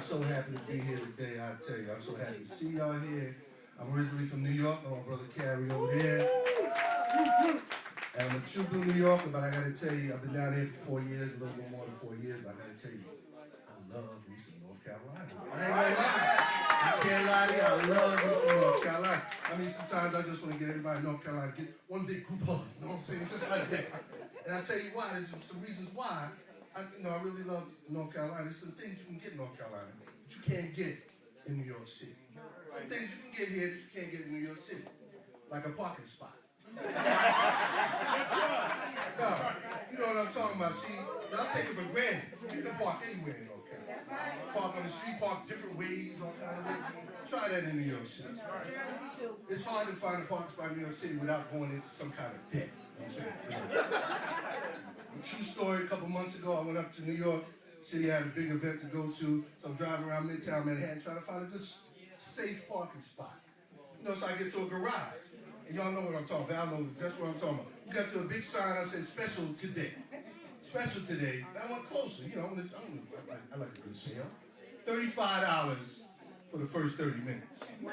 so happy to be here today, I tell you. I'm so happy to see y'all here. I'm originally from New York, my brother Carrie over here. And I'm a true blue New Yorker, but I gotta tell you, I've been down here for 4 years, a little bit more than 4 years, but I gotta tell you, I love me some North Carolina. I ain't gonna lie. I can't lie to you, I love me some North Carolina. I mean, sometimes I just want to get everybody in North Carolina, get one big group hug, you know what I'm saying? Just like that. And I'll tell you why, there's some reasons why. I really love North Carolina. There's some things you can get in North Carolina that you can't get in New York City. Some things you can get here that you can't get in New York City. Like a parking spot. No, you know what I'm talking about. See, I'll take it for granted. You can park anywhere in North Carolina. Park on the street, park different ways, all kind of ways. Try that in New York City. It's hard to find a parking spot in New York City without going into some kind of debt. You know what I'm saying? True story, a couple months ago, I went up to New York City, had a big event to go to, so I'm driving around Midtown Manhattan trying to find a good, safe parking spot. You know, so I get to a garage. And y'all know what I'm talking about. I know that's what I'm talking about. We got to a big sign, I said, special today. Special today. And I went closer, you know, I like a good sale. $35 for the first 30 minutes. Wow.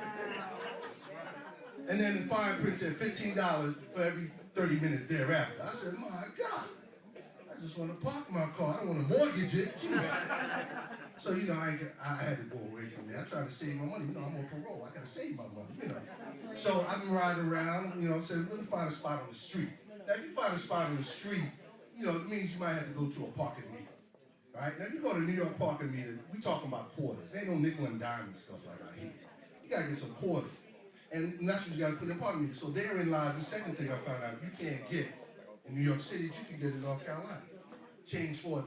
And then the fine print said $15 for every 30 minutes thereafter. I said, my God. I just want to park my car. I don't want to mortgage it. You know. So, you know, I had to go away from there. I tried to save my money. You know, I'm on parole. I got to save my money, you know. So I've been riding around, you know, saying, let me find a spot on the street. Now, if you find a spot on the street, you know, it means you might have to go to a parking meter. Right? Now, if you go to New York parking meter, we talking about quarters. There ain't no nickel and dime and stuff like out here. You got to get some quarters. And that's what you got to put in parking meter. So therein lies the second thing I found out. You can't get in New York City that you can get in North Carolina. Change for $1.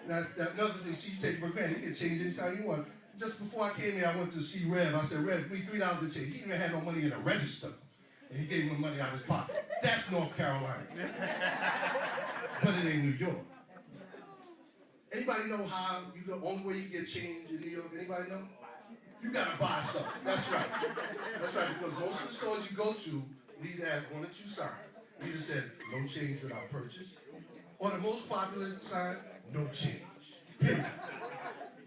Now, another thing, see, you take it for granted. You can change anytime you want. Just before I came here, I went to see Rev. I said, Rev, give me $3 to change. He didn't even have no money in a register. And he gave me money out of his pocket. That's North Carolina. But it ain't New York. Anybody know how the only way you get change in New York? Anybody know? You gotta buy something. That's right. That's right, because most of the stores you go to, it either has one or two signs. It either says, no change without purchase, or the most popular sign, no change, period.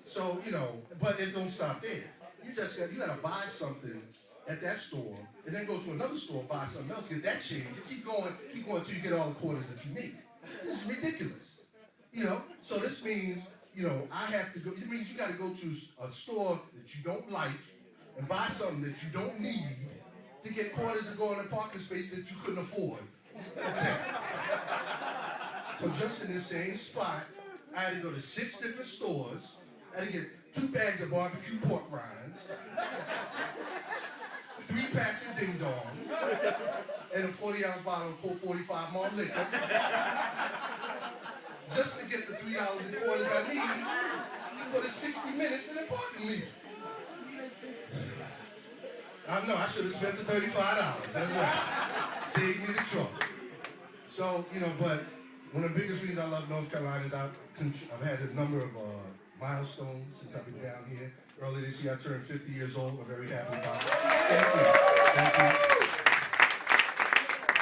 So, you know, but it don't stop there. You gotta buy something at that store, and then go to another store, buy something else, get that change, and keep going until you get all the quarters that you need. This is ridiculous. You know, so this means, you know, I have to go, it means you gotta go to a store that you don't like and buy something that you don't need to get quarters to go in a parking space that you couldn't afford. So just in the same spot, I had to go to 6 different stores. I had to get 2 bags of barbecue pork rinds, 3 packs of Ding Dong, and a 40-ounce bottle of Coke 45 malt liquor, just to get the $3 and quarters I need for the 60 minutes in the parking meter. I know, I should have spent the $35. That's right. Saved me the trouble. So, you know, but one of the biggest reasons I love North Carolina is I've had a number of milestones since I've been down here. Earlier this year, I turned 50 years old. I'm very happy about it. Thank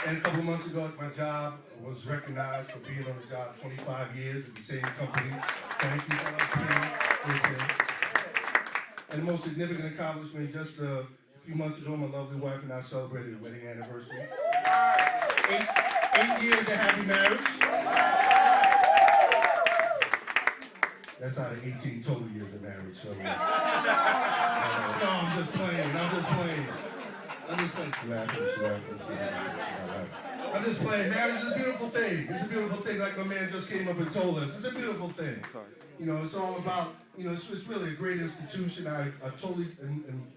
you. And a couple of months ago at my job, I was recognized for being on the job 25 years at the same company. Thank you. And the most significant accomplishment, just a few months ago, my lovely wife and I celebrated a wedding anniversary. 8 years of happy marriage. That's out of 18 total years of marriage, so. No, I'm just playing. She's laughing. I'm just playing. Marriage is a beautiful thing. It's a beautiful thing, like my man just came up and told us. It's a beautiful thing. You know, it's all about, you know, it's really a great institution. I totally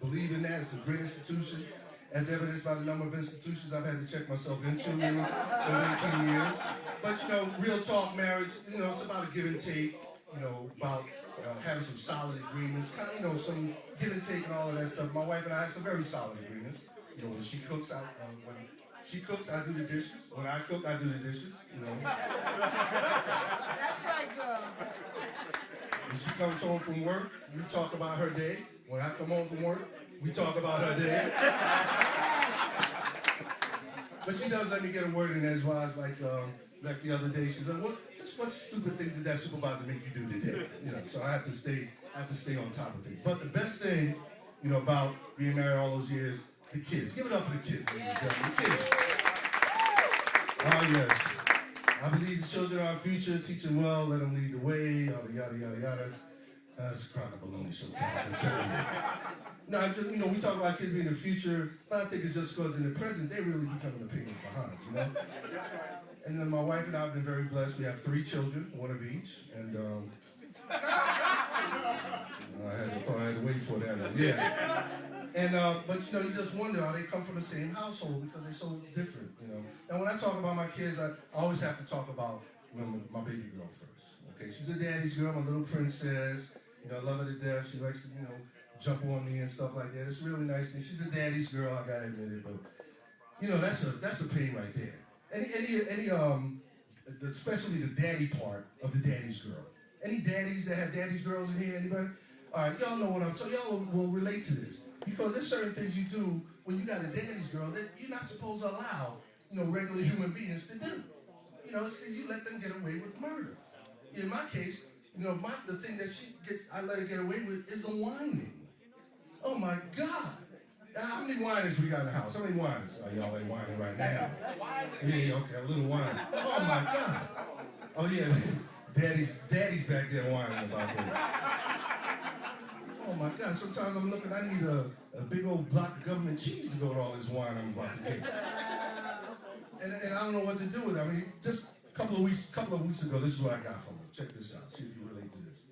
believe in that. It's a great institution, as evidenced by the number of institutions I've had to check myself into in those 18 years. But, you know, real talk marriage, you know, it's about a give and take, you know, about having some solid agreements, kind of, you know, some give and take and all of that stuff. My wife and I have some very solid agreements. You know, when she cooks, I do the dishes. When I cook, I do the dishes, you know. That's right, girl. When she comes home from work, we talk about her day. When I come home from work, we talk about her day. But she does let me get a word in edgewise, like the other day. She said, "What? just what stupid thing did that supervisor make you do today? You know, so I have to stay on top of things. But the best thing, you know, about being married all those years, the kids. Give it up for the kids, ladies and gentlemen. The kids. Oh yes. I believe the children are our future. Teach them well, let them lead the way. Yada yada yada yada. That's a crock of baloney sometimes, I tell you. No, just, you know, we talk about kids being the future, but I think it's just because in the present, they really becoming the pain behind, you know? And then my wife and I have been very blessed. We have 3 children, 1 of each, and I thought I had to wait for that one. Yeah. And, but, you know, you just wonder how they come from the same household because they're so different, you know? And when I talk about my kids, I always have to talk about, you know, my baby girl first, okay? She's a daddy's girl, my little princess. You know, I love her to death. She likes to, you know, jump on me and stuff like that. It's really nice. And she's a daddy's girl, I gotta admit it, but, you know, that's a pain right there. Especially the daddy part of the daddy's girl. Any daddies that have daddy's girls in here, anybody? All right, y'all know what I'm talking. Y'all will relate to this. Because there's certain things you do when you got a daddy's girl that you're not supposed to allow, you know, regular human beings to do. You know, you let them get away with murder. In my case, you know, the thing that I let her get away with is the whining. Oh my God. How many whiners we got in the house? How many whiners? Oh, y'all ain't whining right now. Yeah, okay, a little whine. Oh my God. Oh yeah, daddy's back there whining about that. Oh my God, sometimes I'm looking, I need a big old block of government cheese to go with all this wine I'm about to get. And I don't know what to do with it. I mean, just a couple of weeks ago, this is what I got from him. Check this out, see if you relate to this.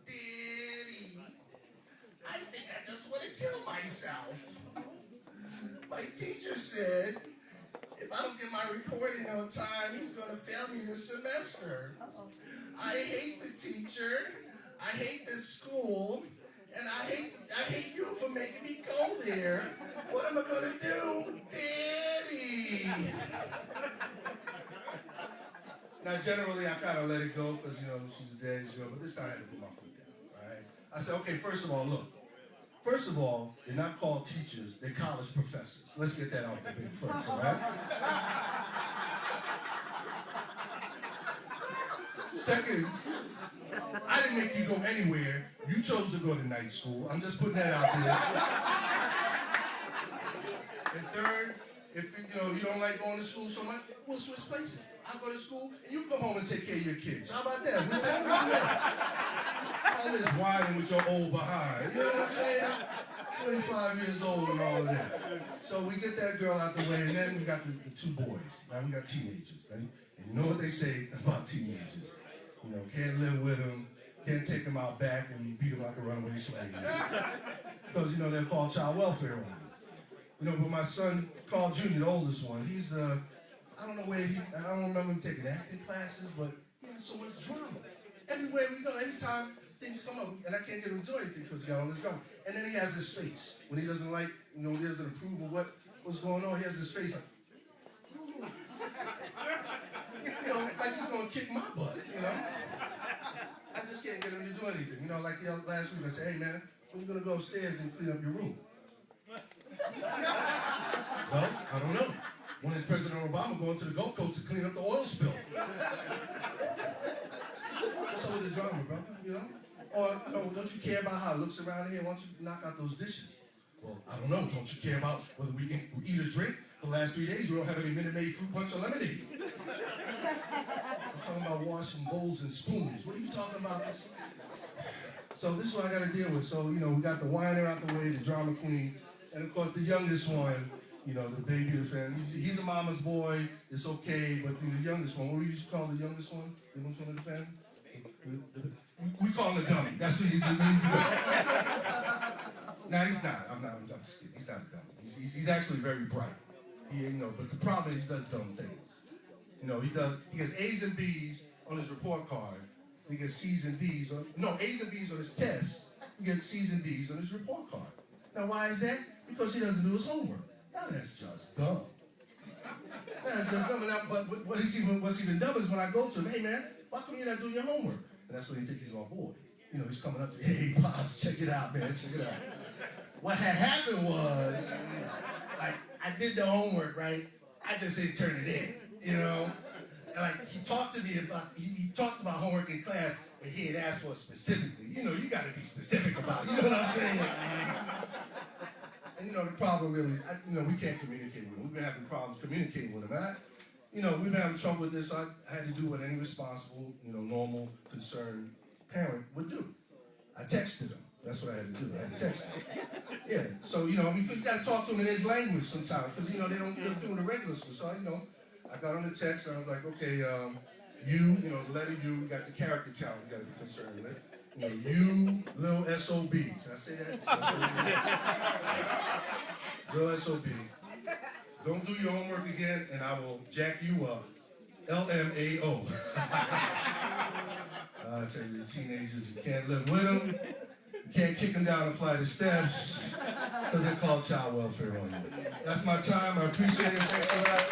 Daddy, I think I just want to kill myself. My teacher said, if I don't get my report in on time, he's going to fail me this semester. I hate the teacher, I hate the school, and I hate you for making me go there. What am I going to do? Daddy! Now, generally, I kind of let it go because, you know, she's a daddy's girl, but this time I had to put my foot down, all right? I said, okay, first of all, look. First of all, they're not called teachers, they're college professors. Let's get that out the big first, all right? Second, I didn't make you go anywhere. You chose to go to night school. I'm just putting that out there. And third, if you don't like going to school so much, we'll switch places. I'll go to school and you come home and take care of your kids. How about that? We'll take care of that. All this whining with your old behind. You know what I'm saying? 25 years old and all of that. So we get that girl out the way, and then we got the 2 boys. Now we got teenagers. Right? And you know what they say about teenagers. You know, can't live with them, can't take them out back and beat them like a runaway slave. Because, you know, they're called child welfare on them. You know, but my son, Carl Jr., the oldest one, he's, I don't know where I don't remember him taking acting classes, but he has so much drama. Everywhere we go, anytime things come up, and I can't get him to do anything because he got all this drama. And then he has this face. When he doesn't like, you know, when he doesn't approve of what's going on, he has this face like, you know, like he's gonna kick my butt, you know? I just can't get him to do anything. You know, like last week I said, hey man, when are you gonna go upstairs and clean up your room? Well, I don't know. When is President Obama going to the Gulf Coast to clean up the oil spill? What's up with the drama, brother, you know? Or, no, don't you care about how it looks around here? Why don't you knock out those dishes? Well, I don't know. Don't you care about whether we eat or drink? The last 3 days, we don't have any Minute Maid fruit punch or lemonade. I'm talking about washing bowls and spoons. What are you talking about? So this is what I got to deal with. So, you know, we got the whiner out the way, the drama queen, and of course the youngest one, you know, the baby of the family. He's a mama's boy. It's okay, but the youngest one, what do we used to call the youngest one? The youngest one of the family? We call him a dummy. That's what he's No, he's not. I'm just kidding. He's not a dummy. He's actually very bright. You know, but the problem is he does dumb things. You know, he gets A's and B's on his report card. He gets C's and D's A's and B's on his test. He gets C's and D's on his report card. Now, why is that? Because he doesn't do his homework. Now, that's just dumb. That's just dumb. Now, but what's even dumber is when I go to him, hey, man, why come you're not doing your homework? And that's when he thinks he's my boy. You know, he's coming up to me, hey, Pops, check it out, man, check it out. What had happened was, like, I did the homework, right? I just said turn it in, you know? like he talked to me about, he talked about homework in class, and he had asked for it specifically. You know, you got to be specific about it. You know what I'm saying? And you know, the problem really is, we can't communicate with him. We've been having problems communicating with him. And we've been having trouble with this. I had to do what any responsible, normal, concerned parent would do. I texted him. That's what I had to do. I had to text him. Yeah. So, you got to talk to him in his language sometimes, because, they don't go through the regular school. So, I got on the text, and I was like, okay, the letter U, we got the character count we got to be concerned with. U, little SOB. Can I say that? Little SOB. Don't do your homework again, and I will jack you up. LMAO. I tell you, the teenagers, you can't live with them. You can't kick them down a flight of steps, because they call child welfare on you. That's my time. I appreciate it. Thanks for that.